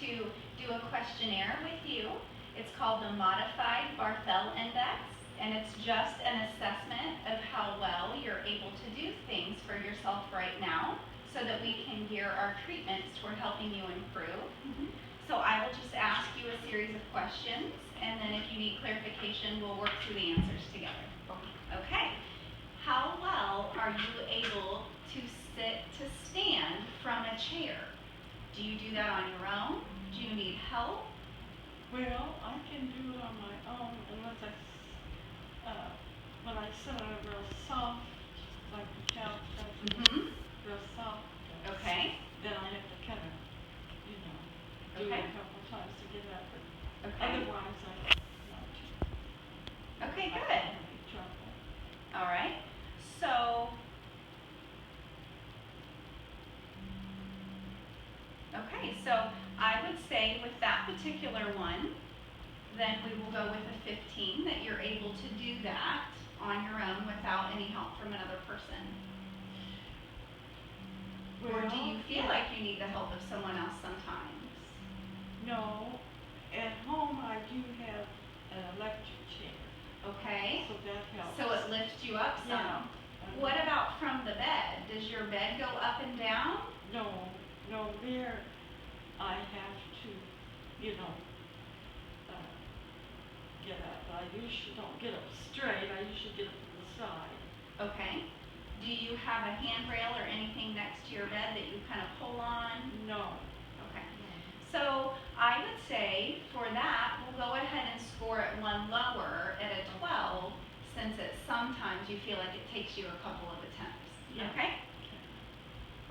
to do a questionnaire with you. It's called the Modified Barthel Index, and it's just an assessment of how well you're able to do things for yourself right now so that we can gear our treatments toward helping you improve. So I will just ask you a series of questions, and then if you need clarification, we'll work through the answers together. Okay. How well are you able to stand from a chair? Do you do that on your own? Do you need help? Well, I can do it on my own unless when I sit on a real soft, like the couch, real soft. Okay. Then I have to kind of, do it a couple times to get up. But otherwise, not. Okay, good. All right. So, I would say with that particular one, then we will go with a 15, that you're able to do that on your own without any help from another person. Or do you feel like you need the help of someone else sometimes? No. At home, I do have an electric chair. Okay. So that helps. So it lifts you up some. Yeah. What about from the bed? Does your bed go up and down? No, there I have to, get up. I usually don't get up straight. I usually get up to the side. Okay. Do you have a handrail or anything next to your bed that you kind of pull on? No. Okay. So I would say for that, we'll go ahead and score it one lower at a 12, since sometimes you feel like it takes you a couple of attempts. Yeah. Okay?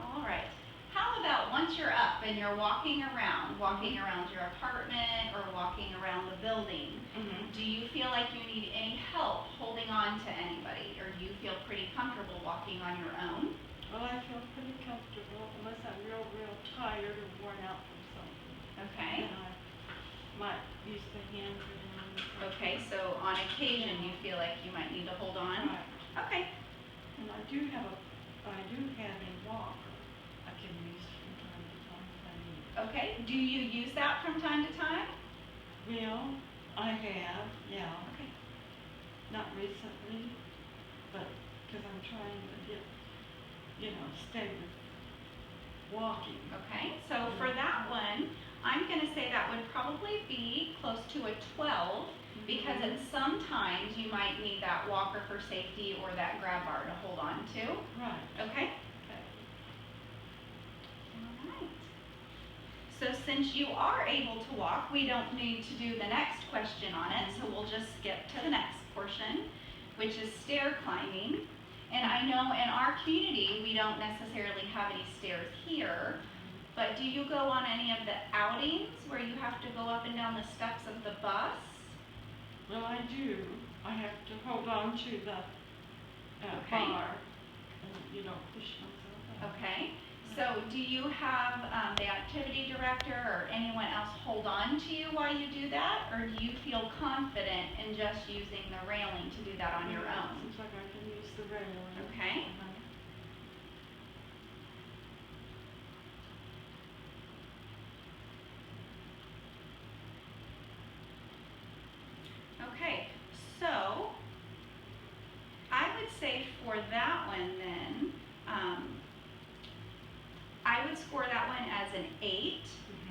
All right. How about once you're up and you're walking around your apartment or walking around the building, do you feel like you need any help holding on to anybody, or do you feel pretty comfortable walking on your own? Well, I feel pretty comfortable unless I'm real tired or worn out from something. Okay. Then I might use the handrail. Okay, so on occasion you feel like you might need to hold on? Right. Okay. And I do have a walker I can use from time to time if I need it. Okay. Do you use that from time to time? Well, I have, yeah. Okay. Not recently, but because I'm trying to get, stay with walking. Okay, so for that one, I'm going to say that would probably be close to a 12, because sometimes you might need that walker for safety or that grab bar to hold on to. Right. Okay? All right. So since you are able to walk, we don't need to do the next question on it, so we'll just skip to the next portion, which is stair climbing. And I know in our community, we don't necessarily have any stairs here, but do you go on any of the outings where you have to go up and down the steps of the bus? Well, I do. I have to hold on to the bar and, push myself up. Okay. So do you have the activity director or anyone else hold on to you while you do that, or do you feel confident in just using the railing to do that on your own? Seems like I can use the railing. Okay. Okay, so I would say for that one then, I would score that one as an 8,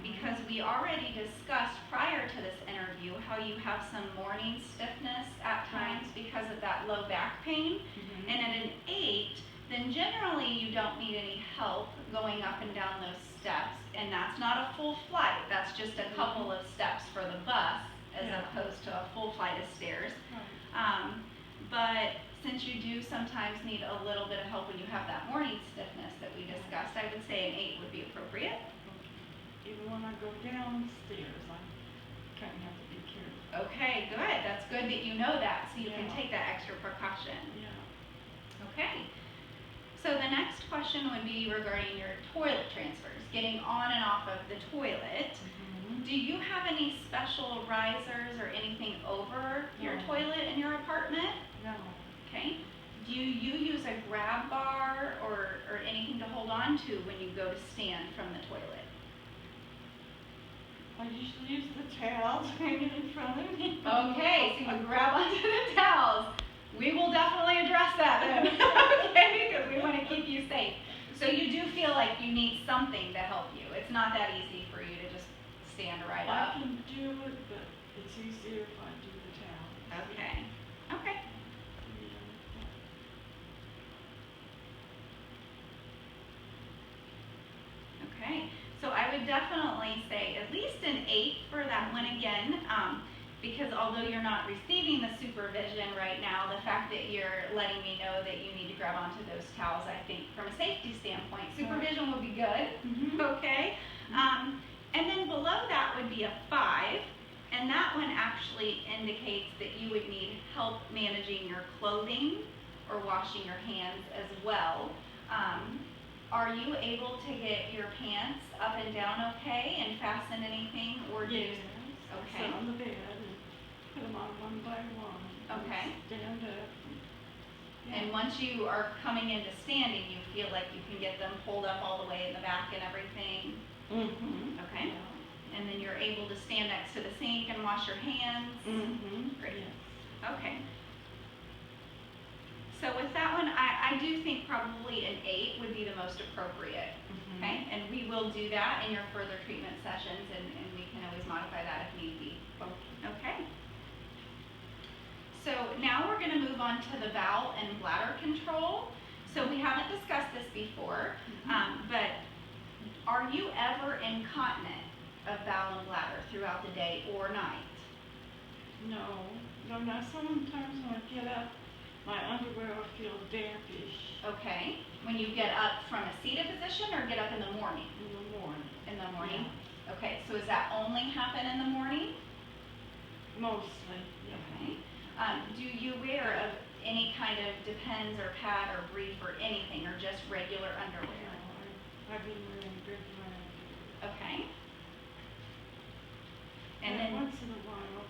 because we already discussed prior to this interview how you have some morning stiffness at times because of that low back pain. And at an 8, then generally you don't need any help going up and down those steps, and that's not a full flight, that's just a couple of steps for the bus as opposed to a full flight of stairs. But since you do sometimes need a little bit of help when you have that morning stiffness that we discussed, I would say an 8 would be appropriate. Even when I go downstairs, I kind of have to be careful. Okay, good. That's good that you know that, so you can take that extra precaution. Yeah. Okay. So the next question would be regarding your toilet transfers, getting on and off of the toilet. Do you have any special risers or anything over your toilet in your apartment? No. Okay. Do you use a grab bar or anything to hold on to when you go to stand from the toilet? I usually use the towels hanging in front of me. Okay, so you grab onto the towels. We will definitely address that then, okay, because we want to keep you safe. So you do feel like you need something to help you. It's not that easy for you to just stand right I up. can do it, but it's easier if I do the towels. Okay, okay. Okay, so I would definitely say at least an 8 for that one again, because although you're not receiving the supervision right now, the fact that you're letting me know that you need to grab onto those towels, I think from a safety standpoint, supervision would be good, okay? And then below that would be a 5, and that one actually indicates that you would need help managing your clothing or washing your hands as well. Are you able to get your pants up and down okay and fasten anything or do? Yes. Okay. I sit on the bed and put them on one by one. Okay. Stand up. And once you are coming into standing, you feel like you can get them pulled up all the way in the back and everything? Mm-hmm. Okay. Yeah. And then you're able to stand next to the sink and wash your hands? Mm-hmm. Great. Yes. Okay. So with that one, I do think probably an 8 would be the most appropriate. Mm-hmm. Okay, and we will do that in your further treatment sessions, and we can always modify that if need be. Okay. So now we're going to move on to the bowel and bladder control. So we haven't discussed this before, but are you ever incontinent of bowel and bladder throughout the day or night? No. No, now sometimes when I get up, my underwear will feel dampish. Okay. When you get up from a seated position or get up in the morning? In the morning. In the morning? Yeah. Okay, so does that only happen in the morning? Mostly, yeah. Okay. Do you wear any kind of Depends or pad or brief or anything, or just regular underwear? No, I've been wearing regular underwear. Okay. And then once in a while,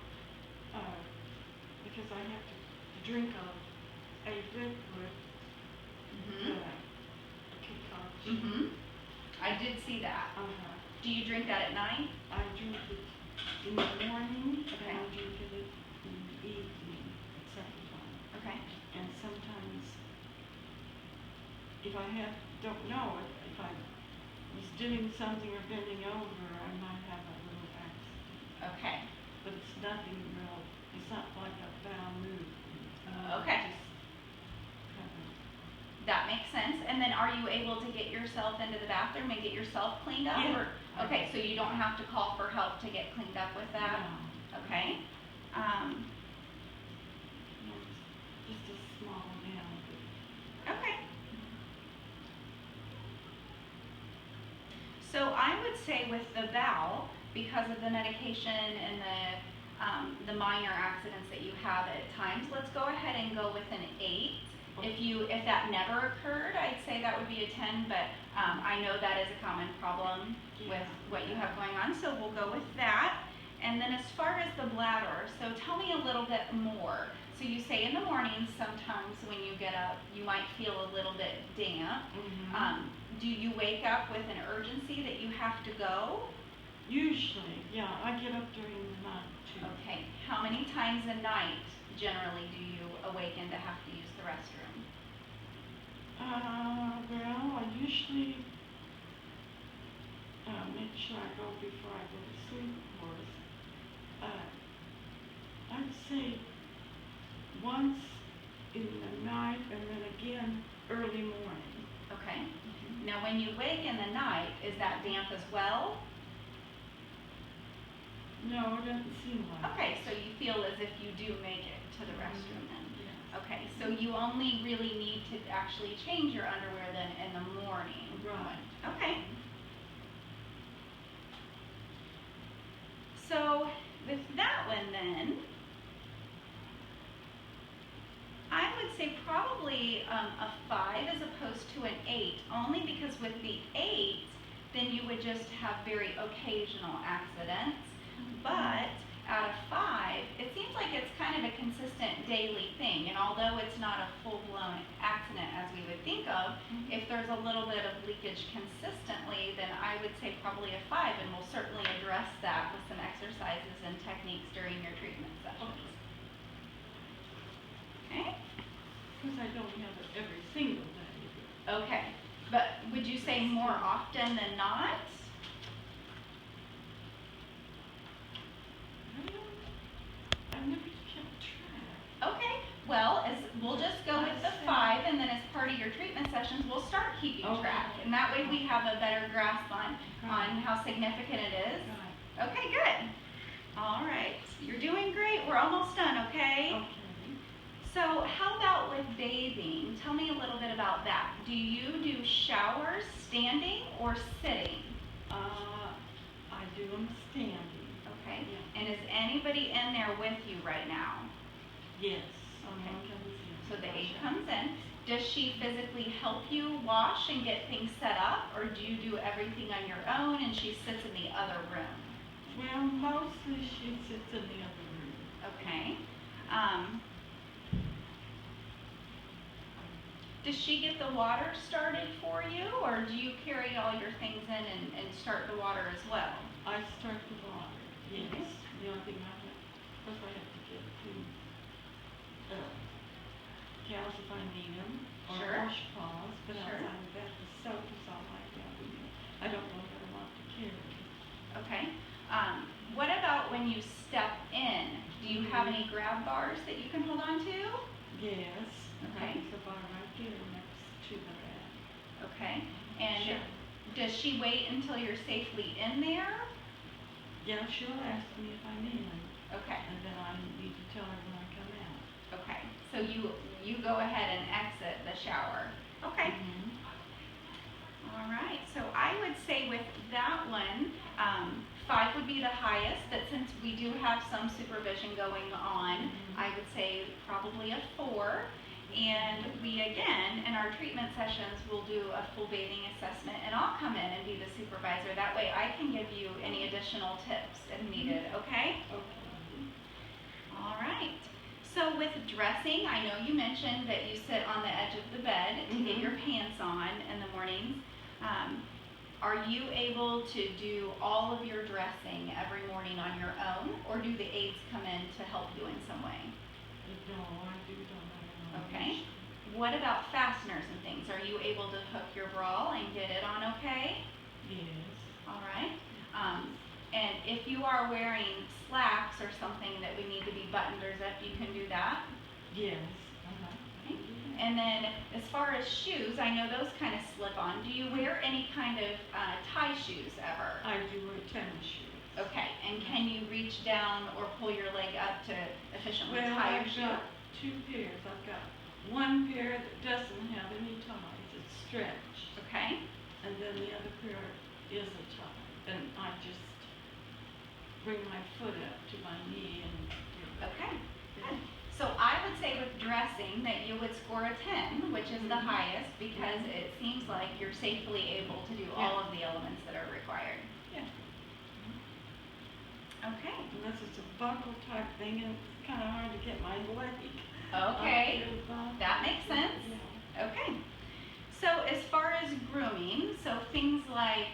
because I have to drink a liquid, a concoction. I did see that. Do you drink that at night? I drink it in the morning, Okay. and I drink it in the evening at supper time. Okay. And sometimes, if I don't know it, if I was doing something or bending over, I might have a little accident. Okay. But it's nothing real. It's not like a bowel movement. Okay. That makes sense. And then are you able to get yourself into the bathroom and get yourself cleaned up? Yeah. Okay, so you don't have to call for help to get cleaned up with that? No. Okay. No, it's just a small amount. Okay. So I would say with the bowel, because of the medication and the minor accidents that you have at times, let's go ahead and go with an 8. If that never occurred, I'd say that would be a 10, but I know that is a common problem with what you have going on, so we'll go with that. And then as far as the bladder, so tell me a little bit more. So you say in the mornings sometimes when you get up, you might feel a little bit damp. Do you wake up with an urgency that you have to go? Usually, yeah, I get up during the night too. Okay, how many times a night generally do you awaken to have to use the restroom? Well, I usually make sure I go before I go to sleep, of course. I'd say once in the night and then again early morning. Okay. Now when you wake in the night, is that damp as well? No, it doesn't seem like it. Okay, so you feel as if you do make it to the restroom then? Yes. Okay, so you only really need to actually change your underwear then in the morning? Right. Okay. So with that one then, I would say probably a 5 as opposed to an 8, only because with the 8, then you would just have very occasional accidents. But out of 5, it seems like it's kind of a consistent daily thing. And although it's not a full-blown accident as we would think of, if there's a little bit of leakage consistently, then I would say probably a 5, and we'll certainly address that with some exercises and techniques during your treatment sessions. Okay? Because I don't have it every single day. Okay. But would you say more often than not? I never kept track. Okay. Well, we'll just go with the 5, and then as part of your treatment sessions, we'll start keeping track. And that way we have a better grasp on how significant it is. Okay, good. All right. You're doing great. We're almost done, okay? Okay. So how about with bathing? Tell me a little bit about that. Do you do showers standing or sitting? I do them standing. Okay. Yeah. And is anybody in there with you right now? Yes. Okay. Comes in. So the aide comes in. Does she physically help you wash and get things set up, or do you do everything on your own and she sits in the other room? Well, mostly she sits in the other room. Okay. Does she get the water started for you, or do you carry all your things in and start the water as well? I start the water, yes. Okay. The only thing I have, of course I have to get to towels if I need them, or Sure. washcloths, but Sure. outside of that, the soap is all I have. I don't know what I want to carry. Okay. What about when you step in? Do you have any grab bars that you can hold on to? Yes. Okay. There's a bar right there next to the bed. Okay. And Sure. does she wait until you're safely in there? Yeah, she'll ask me if I need them, Okay. and then I need to tell her when I come out. Okay. So you go ahead and exit the shower. Okay. Mhm. All right. So I would say with that one, 5 would be the highest, but since we do have some supervision going on, I would say probably a 4. And we, again, in our treatment sessions, will do a full bathing assessment, and I'll come in and be the supervisor. That way I can give you any additional tips if needed, okay? Okay. All right. So with dressing, I know you mentioned that you sit on the edge of the bed to get your pants on in the mornings. Are you able to do all of your dressing every morning on your own, or do the aides come in to help you in some way? No, I do don't. Okay. What about fasteners and things? Are you able to hook your bra and get it on okay? Yes. All right. And if you are wearing slacks or something that we need to be buttoned or zipped, you can do that. Yes. Okay. And then as far as shoes, I know those kind of slip on. Do you wear any kind of tie shoes ever? I do wear tennis shoes. Okay. And can you reach down or pull your leg up to efficiently tie your I've shoe? got 2 pairs. I've got one pair that doesn't have any ties. It's stretched. Okay. And then the other pair is a tie. And I just bring my foot up to my knee and Okay. Good. So I would say with dressing that you would score a 10, which is the highest, because it seems like you're safely able to do all of the elements that are required. Yeah. Okay. Unless it's a buckle type thing, and it's kind of hard to get my leg. Okay. up. That makes sense. Yeah. Okay. So as far as grooming, so things like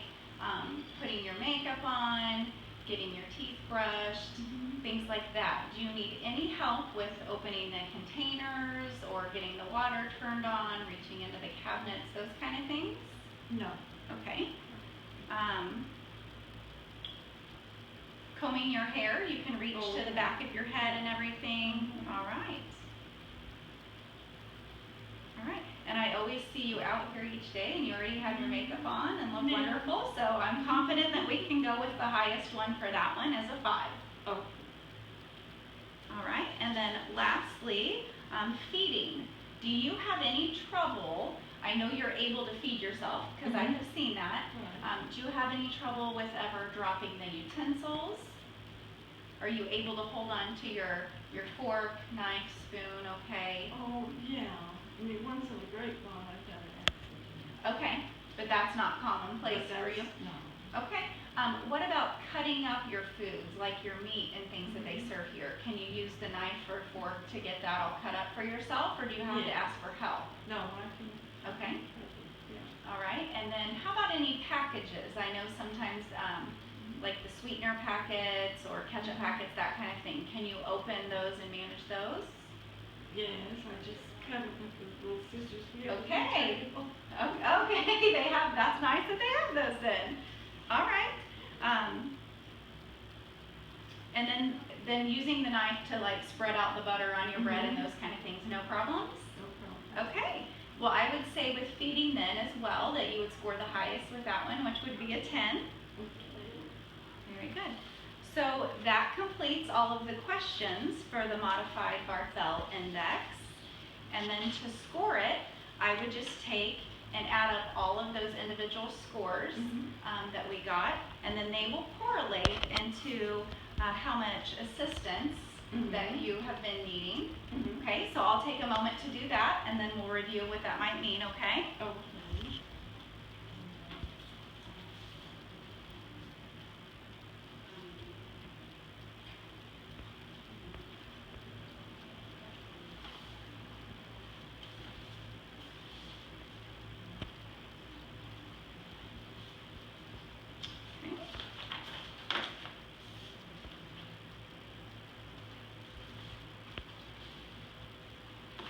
putting your makeup on, getting your teeth brushed, things like that. Do you need any help with opening the containers or getting the water turned on, reaching into the cabinets, those kind of things? No. Okay. Combing your hair, you can reach to the back of your head and everything. All right. All right. And I always see you out here each day, and you already have your makeup on and look wonderful. So I'm confident that we can go with the highest one for that one as a 5. Oh. All right. And then lastly, feeding. Do you have any trouble? I know you're able to feed yourself because I have seen that. Do you have any trouble with ever dropping the utensils? Are you able to hold on to your fork, knife, spoon, okay? Oh, yeah. I mean, once in a great while I've got an accident. Okay, but that's not commonplace But for you? No. Okay. What about cutting up your foods, like your meat and things that they serve here? Can you use the knife or fork to get that all cut up for yourself, or do you have to Yeah. ask for help? No, I can. Okay. Yeah. All right. And then how about any packages? I know sometimes, like the sweetener packets or ketchup packets, that kind of thing. Can you open those and manage those? Yes, I just cut it with the little scissors here. Okay. Okay. They have. That's nice that they have those then. All right. Um, and then using the knife to like spread out the butter on your bread and those kind of things. No problems. No problem. Okay. Well, I would say with feeding then as well that you would score the highest with that one, which would be a 10. Okay. Very good. So that completes all of the questions for the modified Barthel index. And then to score it, I would just take and add up all of those individual scores that we got, and then they will correlate into how much assistance that you have been needing. Okay, so I'll take a moment to do that, and then we'll review what that might mean, okay? Okay.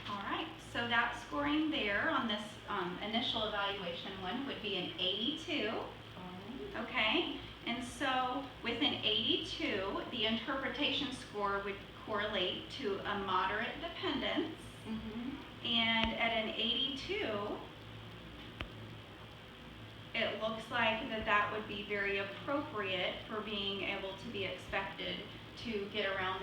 All right, so that scoring there on this initial evaluation one would be an 82. Okay, and so with an 82, the interpretation score would correlate to a moderate dependence. And at an 82, it looks like that would be very appropriate for being able to be expected to get around the